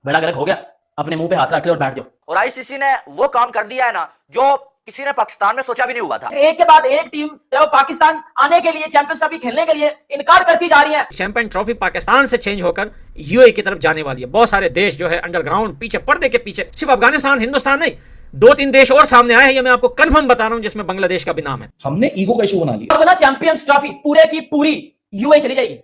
बेड़ा गर्क हो गया, अपने मुंह पे हाथ रख ले और बैठ जाओ। और आईसीसी ने वो काम कर दिया है ना जो किसी ने पाकिस्तान में सोचा भी नहीं हुआ था। एक के बाद एक टीम जो पाकिस्तान आने के लिए, चैंपियंस ट्रॉफी खेलने के लिए इनकार करती जा रही है। चैंपियन ट्रॉफी पाकिस्तान से चेंज होकर यूएई की तरफ जाने वाली है। बहुत सारे देश जो है अंडरग्राउंड पीछे पर्दे के पीछे, सिर्फ अफगानिस्तान हिंदुस्तान नहीं, 2-3 देश और सामने आए हैं, ये मैं आपको कंफर्म बता रहा हूं, जिसमें बांग्लादेश का भी नाम है। हमने ईगो का इशू बना लिया। अब ना चैंपियंस ट्रॉफी पूरे की पूरी यूएई चली जाएगी।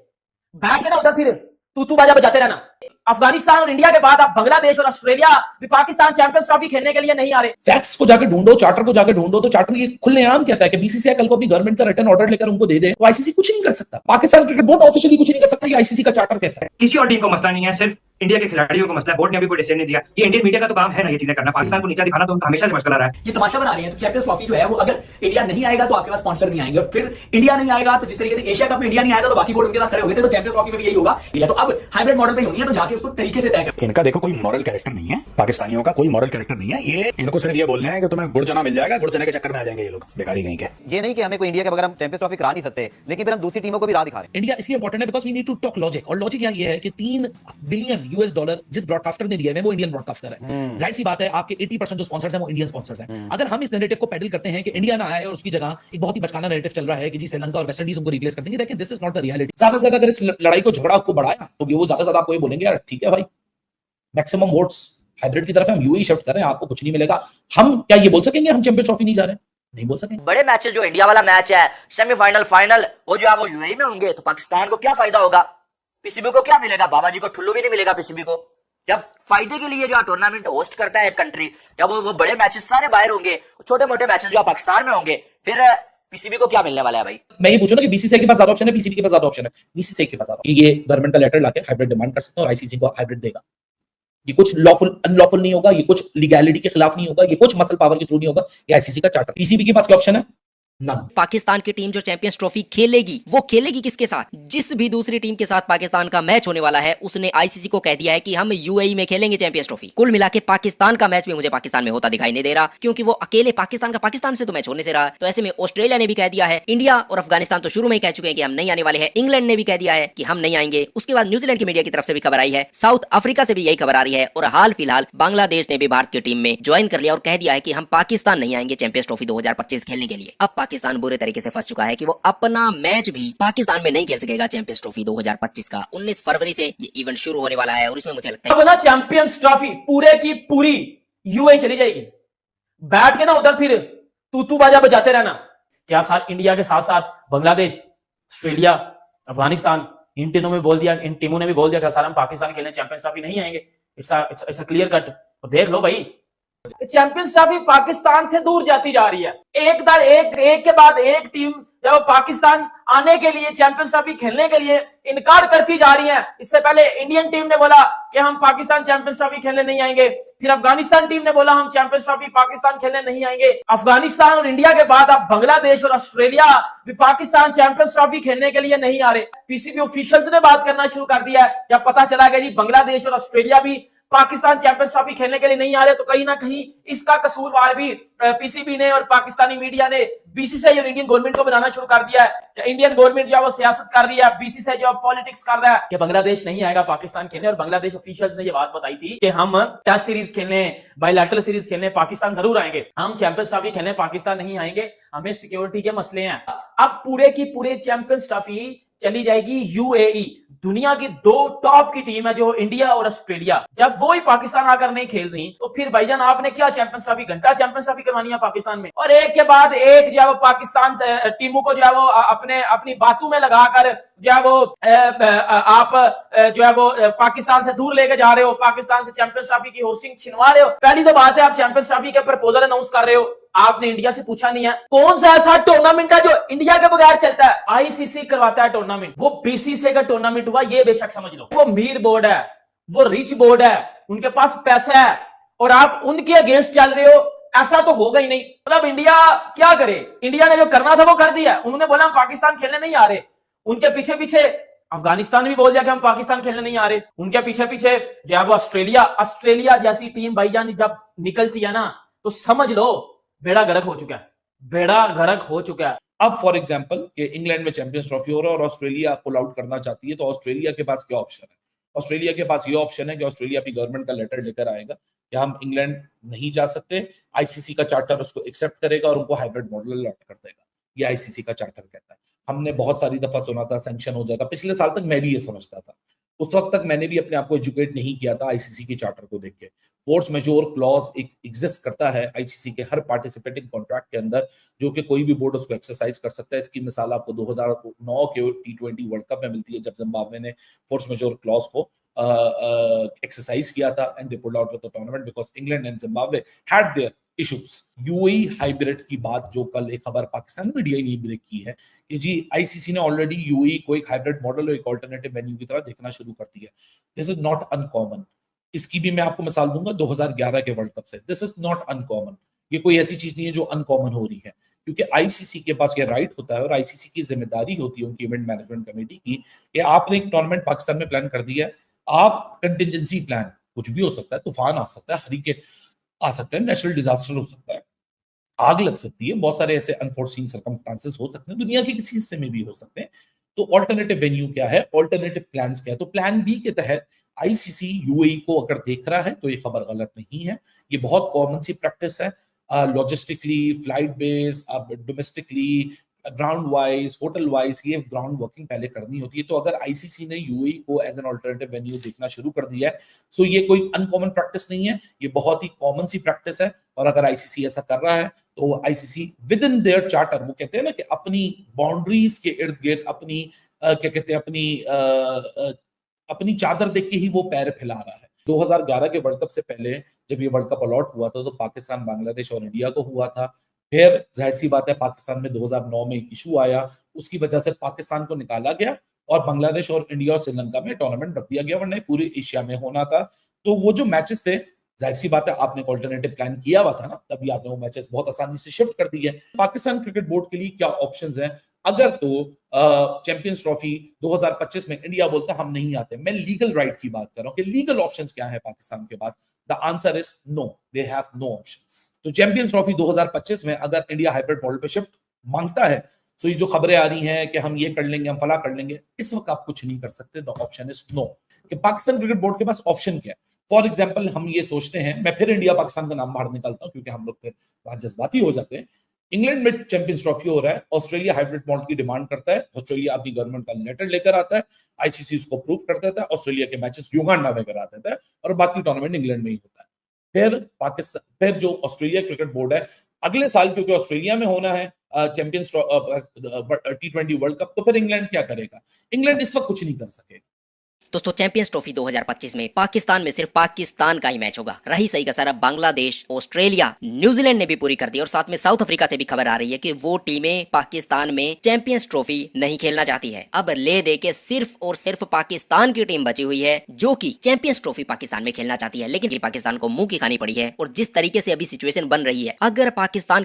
बैठ के ना उधर फिर तू बाजा बजाते रहना। अफगानिस्तान और इंडिया के बाद अब बांग्लादेश और ऑस्ट्रेलिया भी पाकिस्तान चैंपियंस ट्रॉफी खेलने के लिए नहीं आ रहे। फैक्ट्स को जाकर ढूंढो, चार्टर को जाकर ढूंढो, तो चार्टर ये खुलेआम कहता है कि बीसीसीआई कल को अपनी गवर्नमेंट का रिटर्न ऑर्डर लेकर उनको दे दे, तो आईसीसी कुछ नहीं कर सकता। पाकिस्तान क्रिकेट बोर्ड ऑफिशियली कुछ नहीं कर सकता, ये आईसीसी का चार्टर कहता है। किसी और टीम को मसला नहीं है, सिर्फ इंडिया के खिलाड़ियों को मसला है। बोर्ड ने अभी कोई डिसीजन नहीं दिया। ये इंडियन मीडिया का तो काम है ना ये चीजें करना, पाकिस्तान को नीचा दिखाना तो उनका हमेशा से मसला रहा है। ये तमाशा बना रही है। तो चैंपियंस ट्रॉफी जो है वो अगर इंडिया नहीं आएगा तो आपके पास स्पॉन्सर नहीं आएंगे, और फिर इंडिया नहीं आएगा तो जिस तरीके से एशिया कप में इंडिया नहीं आएगा तो बाकी बोर्ड उनके साथ खड़े हो गए थे। तो चैंपियंस ट्रॉफी में भी यही होगा। तो अब हाइब्रिड मॉडल पे होनी है, तो जाके उसको तरीके से तय कर। इनका देखो कोई मॉरल कैरेक्टर नहीं है, पाकिस्तानियों का कोई मॉरल कैरेक्टर नहीं है। ये इनको सिर्फ ये बोलने हैं कि तुम्हें गुड़ चना मिल जाएगा, गुड़ चने के चक्कर में आ जाएंगे ये लोग बेकारी कहीं के। ये नहीं कि हमें कोई इंडिया के बगैर हम चैंपियंस ट्रॉफी करा नहीं सकते, लेकिन फिर हम दूसरी टीमों को भी राह दिखा रहे हैं। इंडिया इसलिए इंपॉर्टेंट है because we need to talk logic, और लॉजिक यहाँ ये है कि $3 बिलियन जिस ब्रॉडकास्टर ने दिया है वो इंडियन ब्रॉडकास्टर है। जाहिर सी बात है आपके 80% जो स्पॉन्सर्स हैं वो इंडियन स्पॉन्सर्स हैं। अगर हम इस नैरेटिव को पेडल करते हैं कि इंडिया ना आए और उसकी जगह एक बहुत ही बचकाना नैरेटिव चल रहा है कि जी श्रीलंका और वेस्ट इंडीज उनको रिप्लेस कर देंगे, देखिए this is not the reality. ज्यादा से ज्यादा अगर इस लड़ाई को झगड़ा आपको बढ़ाया तो वो ज्यादा से ज्यादा आपको ये बोलेंगे यार ठीक है भाई, मैक्सिमम वोट्स हाइब्रिड की तरफ हम यूएई शिफ्ट कर रहे हैं, आपको कुछ नहीं मिलेगा। हम क्या ये बोल सकेंगे हम चैंपियंस ट्रॉफी नहीं जा रहे? नहीं बोल सकेंगे। बड़े मैचेस जो इंडिया वाला मैच है, सेमीफाइनल, फाइनल, वो जो है वो यूएई में होंगे, तो पाकिस्तान को क्या फायदा होगा? पीसीबी को क्या मिलेगा? बाबा जी को ठुल्लू भी नहीं मिलेगा पीसीबी को। जब फायदे के लिए जो टूर्नामेंट होस्ट करता है एक कंट्री, जब वो बड़े मैचेस सारे बाहर होंगे, छोटे मोटे मैचेस जो पाकिस्तान में होंगे, फिर पीसीबी को क्या मिलने वाला है भाई? मैं ये पूछूं ना कि बीसीसीआई के पास ज्यादा ऑप्शन है, पीसीबी के पास ज्यादा ऑप्शन है? बीसीसीआई के पास ज्यादा, ये गवर्नमेंट का लेटर लाके हाइब्रिड डिमांड कर सकते हैं और आईसीसी को हाइब्रिड देगा। ये कुछ लॉफुल अनलॉफुल नहीं होगा, ये कुछ लीगैलिटी के खिलाफ नहीं होगा, ये कुछ मसल पावर के थ्रू नहीं होगा, ये आईसीसी का चार्टर। पीसीबी के पास क्या ऑप्शन है? पाकिस्तान की टीम जो चैंपियंस ट्रॉफी खेलेगी वो खेलेगी किसके साथ? जिस भी दूसरी टीम के साथ पाकिस्तान का मैच होने वाला है उसने आईसीसी को कह दिया है कि हम यूएई में खेलेंगे चैंपियंस ट्रॉफी। कुल मिला के पाकिस्तान का मैच भी मुझे पाकिस्तान में होता दिखाई नहीं दे रहा, क्योंकि वो अकेले पाकिस्तान का पाकिस्तान से तो मैच होने से रहा। तो ऐसे में ऑस्ट्रेलिया ने भी कह दिया है, इंडिया और अफगानिस्तान तो शुरू में ही कह चुके हैं कि हम नहीं आने वाले हैं, इंग्लैंड ने भी कह दिया है कि हम नहीं आएंगे। उसके बाद न्यूजीलैंड की मीडिया की तरफ से भी खबर आई है, साउथ अफ्रीका से भी यही खबर आ रही है, और हाल फिलहाल बांग्लादेश ने भी भारत की टीम में ज्वाइन कर लिया और कह दिया है कि हम पाकिस्तान नहीं आएंगे चैंपियंस ट्रॉफी 2025 खेलने के लिए। अब पाकिस्तान बुरे तरीके से फंस चुका है कि वो अपना मैच भी पाकिस्तान में नहीं खेल सकेगा चैंपियंस ट्रॉफी 2025 का। 19 फरवरी से ये इवेंट शुरू होने वाला है और इसमें मुझे लगता है अब ना चैंपियंस ट्रॉफी पूरे की पूरी यूएई चली जाएगी। बैठ के ना उधर फिर तू बाजा बजाते रहना। क्या साथ इंडिया के साथ साथ बांग्लादेश, ऑस्ट्रेलिया, अफगानिस्तान, इन टीमों में बोल दिया, इन टीमों ने भी बोल दिया कि सर हम पाकिस्तान खेलने चैंपियंस ट्रॉफी नहीं आएंगे। It's a clear cut. तो देख लो भाई, चैंपियंस ट्रॉफी पाकिस्तान से दूर जाती जा रही है। एक के बाद एक टीम जब पाकिस्तान आने के लिए, चैंपियंस ट्रॉफी खेलने के लिए इनकार करती जा रही है। इससे पहले इंडियन टीम ने बोला कि हम पाकिस्तान चैंपियंस ट्रॉफी खेलने नहीं आएंगे, फिर अफगानिस्तान टीम ने बोला हम चैंपियंस ट्रॉफी पाकिस्तान खेलने नहीं आएंगे। अफगानिस्तान और इंडिया के बाद अब बांग्लादेश और ऑस्ट्रेलिया भी पाकिस्तान चैंपियंस ट्रॉफी खेलने के लिए नहीं आ रहे। पीसीबी ऑफिशियल्स ने बात करना शुरू कर दिया है। जब पता चला कि जी बांग्लादेश और ऑस्ट्रेलिया भी पाकिस्तान चैंपियंस ट्रॉफी खेलने के लिए नहीं आ रहे, तो कहीं ना कहीं इसका कसूरवार भी पीसीबी ने और पाकिस्तानी मीडिया ने बीसीसीआई और इंडियन गवर्नमेंट को बनाना शुरू कर दिया है। इंडियन गवर्नमेंट जो है वो सियासत कर रही है, बीसीसीआई जो पॉलिटिक्स कर रहा है कि बांग्लादेश नहीं आएगा पाकिस्तान खेलने। और बांग्लादेश ऑफिशियल्स ने ये बात बताई थी कि हम टेस्ट सीरीज खेलने, बायलैटरल सीरीज खेलने पाकिस्तान जरूर आएंगे, हम चैंपियंस ट्रॉफी खेलने पाकिस्तान नहीं आएंगे, हमें सिक्योरिटी के मसले हैं। अब पूरे की पूरे चैंपियंस ट्रॉफी चली जाएगी यूएई। दुनिया की 2 टॉप की टीम है जो इंडिया और ऑस्ट्रेलिया, जब वो ही पाकिस्तान आकर नहीं खेल रही तो फिर भाईजान आपने क्या चैंपियंस ट्रॉफी, घंटा चैंपियंस ट्रॉफी करवानी है पाकिस्तान में। और एक के बाद एक जो है वो पाकिस्तान टीमों को जो है वो अपनी बातों में लगाकर जो है वो आप जो है वो पाकिस्तान से दूर लेके जा रहे हो, पाकिस्तान से चैंपियंस ट्रॉफी की होस्टिंग छिनवा रहे हो। पहली तो बात है आप चैंपियंस ट्रॉफी के प्रपोजल अनाउंस कर रहे हो, आपने इंडिया से पूछा नहीं है। कौन सा ऐसा टूर्नामेंट है जो इंडिया के बगैर चलता है? आईसीसी करवाता है टूर्नामेंट, वो बीसीसीआई का टूर्नामेंट हुआ, ये बेशक समझ लो। वो अमीर बोर्ड है, वो रिच बोर्ड है, उनके पास पैसा है, और आप उनके अगेंस्ट चल रहे हो, ऐसा तो होगा ही नहीं। मतलब इंडिया क्या करे? इंडिया ने जो करना था वो कर दिया। उन्होंने बोला हम पाकिस्तान खेलने नहीं आ रहे, उनके पीछे पीछे अफगानिस्तान ने भी बोल दिया कि हम पाकिस्तान खेलने नहीं आ रहे, उनके पीछे पीछे जो है वो ऑस्ट्रेलिया जैसी टीम भाईजान जब निकलती है ना, तो समझ लो बेड़ा गर्क हो चुका है, बेड़ा गर्क हो चुका है। अब फॉर एग्जांपल कि इंग्लैंड में चैंपियंस ट्रॉफी हो रहा है और ऑस्ट्रेलिया पुल आउट करना चाहती है, तो ऑस्ट्रेलिया के पास क्या ऑप्शन है? ऑस्ट्रेलिया के पास ये ऑप्शन है कि ऑस्ट्रेलिया अपनी गवर्नमेंट का लेटर लेकर आएगा कि हम इंग्लैंड नहीं जा सकते, आईसीसी का चार्टर उसको एक्सेप्ट करेगा और उनको हाइब्रिड मॉडल अलॉट कर देगा। ये आईसीसी का चार्टर कहता है। हमने बहुत सारी दफा सुना था सैंक्शन हो जाएगा, पिछले साल तक मैं भी ये समझता था, उस वक्त तक मैंने भी अपने आप को एजुकेट नहीं किया था आईसीसी के चार्टर को देख के। फोर्स मेजोर क्लॉज एक एग्जिस्ट करता है आईसीसी के हर पार्टिसिपेटिंग कॉन्ट्रैक्ट के अंदर, जो कि कोई भी बोर्ड उसको एक्सरसाइज कर सकता है। इसकी मिसाल आपको 2009 के T20 वर्ल्ड कप में मिलती है, जब जिम्बाब्वे ने फोर्स मेजोर क्लॉज को एक्सरसाइज किया था and they pulled out with the tournament because England and Zimbabwe had there issues. UAE hybrid की बात जो कल एक खबर पाकिस्तान मीडिया ने ब्रेक की है कि जी आईसीसी ने ऑलरेडी यूएई को एक हाइब्रिड मॉडल और एक अल्टरनेटिव वेन्यू की तरह देखना शुरू कर दिया। This is not uncommon. इसकी भी मैं आपको मिसाल दूंगा 2011 के वर्ल्ड कप से। This is not uncommon. ये कोई ऐसी चीज नहीं है जो अनकॉमन हो रही है, क्योंकि आईसीसी के पास ये राइट होता है और आईसीसी की जिम्मेदारी होती है उनकी इवेंट मैनेजमेंट कमेटी की कि आपने एक टूर्नामेंट पाकिस्तान में प्लान कर दिया है, आप कंटिजेंसी प्लान, कुछ भी हो सकता है, तूफान आ सकता है, हरिकेन आ सकता है, नेचुरल डिजास्टर हो सकता है, आग लग सकती है, बहुत सारे ऐसे अनफोर्सीन सर्कमस्टांसेस हो सकते हैं, दुनिया के किसी हिस्से में भी हो सकते हैं। तो ऑल्टरनेटिव वेन्यू क्या है, ऑल्टरनेटिव प्लान्स क्या है? तो प्लान बी के तहत आईसीसी यूएई को अगर देख रहा है तो ये खबर गलत नहीं है। ये बहुत कॉमन सी प्रैक्टिस है, logistically, flight base, domestically, ground wise, hotel wise, ये ग्राउंड वर्किंग पहले करनी होती है। तो अगर आईसीसी ने यूएई को एज एन ऑल्टरनेटिव वेन्यू देखना शुरू कर दिया है, सो ये कोई अनकॉमन प्रैक्टिस नहीं है, ये बहुत ही कॉमन सी प्रैक्टिस है। और अगर आईसीसी ऐसा कर रहा है तो ICC with in their charter, वो कहते हैं ना कि अपनी बाउंड्रीज के इर्द गिर्द अपनी क्या कहते हैं, अपनी चादर देख के ही वो पैर फैला रहा है। 2011 के वर्ल्ड कप से पहले जब ये वर्ल्ड कप अलॉट हुआ था तो पाकिस्तान, बांग्लादेश और इंडिया को हुआ था। फिर जाहिर सी बात है पाकिस्तान में 2009 में एक इशू आया, उसकी वजह से पाकिस्तान को निकाला गया और बांग्लादेश और इंडिया और श्रीलंका में टूर्नामेंट रख दिया गया, वरना पूरे एशिया में होना था। तो वो जो मैचेस थे, जाहिर सी बात है आपने एक ऑल्टरनेटिव प्लान किया हुआ था ना, तभी आपने वो मैचेस बहुत आसानी से शिफ्ट कर दिए। पाकिस्तान क्रिकेट बोर्ड के लिए क्या ऑप्शंस हैं? अगर तो चैंपियंस ट्रॉफी 2025 में इंडिया बोलता हम नहीं आते, मैं लीगल राइट की बात कर रहा हूं कि लीगल ऑप्शंस क्या है पाकिस्तान के पास। The answer is no, they have no options. तो चैंपियंस ट्रॉफी 2025 में अगर इंडिया हाइब्रिड मॉडल पे शिफ्ट मांगता है, तो ये जो खबरें आ रही हैं कि हम ये कर लेंगे, हम फला कर लेंगे, इस वक्त आप कुछ नहीं कर सकते। The option is no. कि पाकिस्तान क्रिकेट बोर्ड के पास ऑप्शन क्या है? फॉर एग्जाम्पल हम ये सोचते हैं, मैं फिर इंडिया पाकिस्तान का नाम बाहर निकालता हूं क्योंकि हम लोग फिर वहां जज्बाती हो जाते हैं। इंग्लैंड में चैंपियंस ट्रॉफी हो रहा है, ऑस्ट्रेलिया हाइब्रिड मॉडल की डिमांड करता है, ऑस्ट्रेलिया अपनी गवर्नमेंट का लेटर लेकर आता है, आईसीसी उसको अप्रूव कर देता है, ऑस्ट्रेलिया के मैचेस युगांडा में करा देता है और बाकी टूर्नामेंट इंग्लैंड में ही होता है। फिर जो ऑस्ट्रेलिया क्रिकेट बोर्ड है, अगले साल क्योंकि ऑस्ट्रेलिया में होना है चैंपियंस T20 वर्ल्ड कप, तो फिर इंग्लैंड क्या करेगा? इंग्लैंड इस वक्त कुछ नहीं कर सकेगा। दोस्तों चैंपियंस ट्रॉफी 2025 में पाकिस्तान में सिर्फ पाकिस्तान का ही मैच होगा। रही सही का सारा बांग्लादेश, ऑस्ट्रेलिया, न्यूजीलैंड ने भी पूरी कर दी और साथ में साउथ अफ्रीका से भी खबर आ रही है कि वो टीमें पाकिस्तान में चैंपियंस ट्रॉफी नहीं खेलना चाहती है। अब ले दे के सिर्फ और सिर्फ पाकिस्तान की टीम बची हुई है जो कि चैंपियंस ट्रॉफी पाकिस्तान में खेलना चाहती है, लेकिन पाकिस्तान को मुंह की खानी पड़ी है। और जिस तरीके से अभी सिचुएशन बन रही है, अगर पाकिस्तान